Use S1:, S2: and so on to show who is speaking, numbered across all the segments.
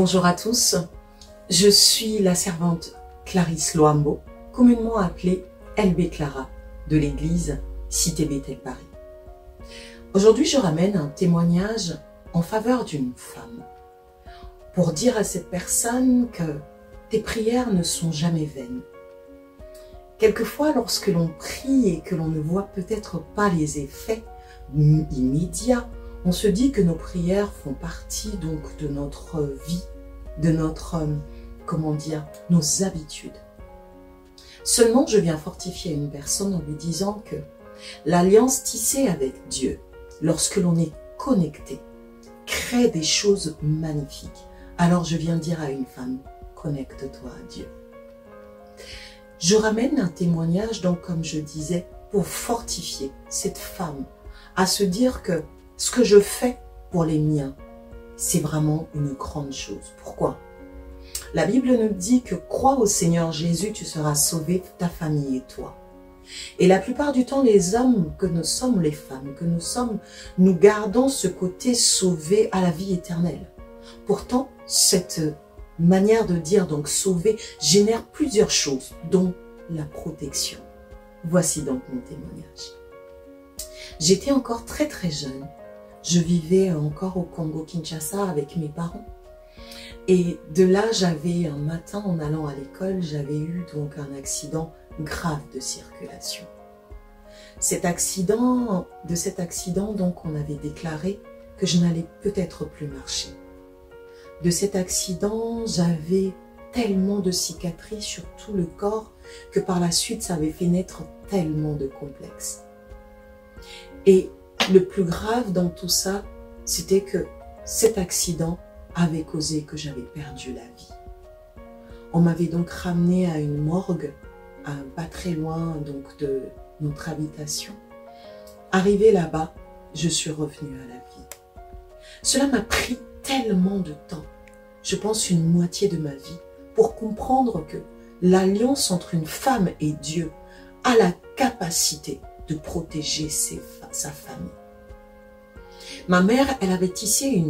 S1: Bonjour à tous, je suis la servante Clarisse Loambo, communément appelée LB Clara, de l'église Cité Bethel Paris. Aujourd'hui, je ramène un témoignage en faveur d'une femme, pour dire à cette personne que tes prières ne sont jamais vaines. Quelquefois, lorsque l'on prie et que l'on ne voit peut-être pas les effets immédiats, on se dit que nos prières font partie donc de notre vie, de notre, nos habitudes. Seulement, je viens fortifier une personne en lui disant que l'alliance tissée avec Dieu, lorsque l'on est connecté, crée des choses magnifiques. Alors je viens dire à une femme, connecte-toi à Dieu. Je ramène un témoignage, donc comme je disais, pour fortifier cette femme, à se dire que ce que je fais pour les miens, c'est vraiment une grande chose. Pourquoi? La Bible nous dit que crois au Seigneur Jésus, tu seras sauvé, ta famille et toi. Et la plupart du temps, les hommes que nous sommes, les femmes que nous sommes, nous gardons ce côté sauvé à la vie éternelle. Pourtant, cette manière de dire donc sauvé génère plusieurs choses, dont la protection. Voici donc mon témoignage. J'étais encore très jeune. Je vivais encore au Congo-Kinshasa avec mes parents. Et de là, j'avais un matin, en allant à l'école, j'avais eu donc un accident grave de circulation. De cet accident, donc, on avait déclaré que je n'allais peut-être plus marcher. De cet accident, j'avais tellement de cicatrices sur tout le corps que par la suite, ça avait fait naître tellement de complexes. Et le plus grave dans tout ça, c'était que cet accident avait causé que j'avais perdu la vie. On m'avait donc ramené à une morgue, pas très loin donc de notre habitation. Arrivé là-bas, je suis revenue à la vie. Cela m'a pris tellement de temps, je pense une moitié de ma vie, pour comprendre que l'alliance entre une femme et Dieu a la capacité de protéger sa famille. Ma mère, elle avait tissé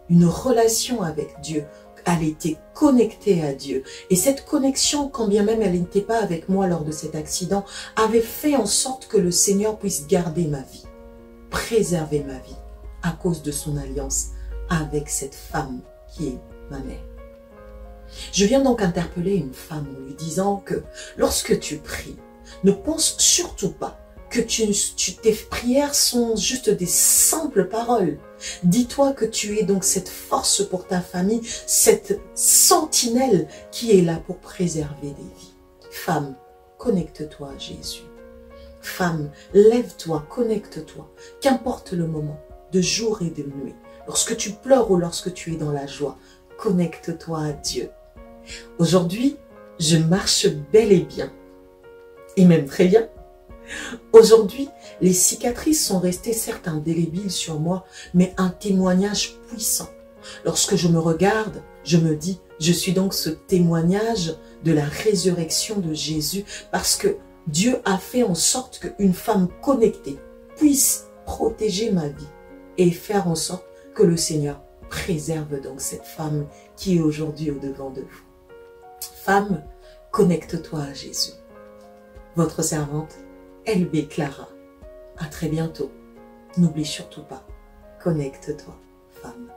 S1: une relation avec Dieu. Elle était connectée à Dieu. Et cette connexion, quand bien même elle n'était pas avec moi lors de cet accident, avait fait en sorte que le Seigneur puisse garder ma vie, préserver ma vie, à cause de son alliance avec cette femme qui est ma mère. Je viens donc interpeller une femme en lui disant que lorsque tu pries, ne pense surtout pas que tes prières sont juste des simples paroles. Dis-toi que tu es donc cette force pour ta famille, cette sentinelle qui est là pour préserver des vies. Femme, connecte-toi à Jésus. Femme, lève-toi, connecte-toi, qu'importe le moment, de jour et de nuit. Lorsque tu pleures ou lorsque tu es dans la joie, connecte-toi à Dieu. Aujourd'hui, je marche bel et bien, et même très bien. Aujourd'hui, les cicatrices sont restées certes indélébiles sur moi, mais un témoignage puissant. Lorsque je me regarde, je me dis, je suis donc ce témoignage de la résurrection de Jésus, parce que Dieu a fait en sorte qu'une femme connectée puisse protéger ma vie et faire en sorte que le Seigneur préserve donc cette femme qui est aujourd'hui au-devant de vous. Femme, connecte-toi à Jésus. Votre servante, LB Clara. À très bientôt. N'oublie surtout pas, connecte-toi, femme.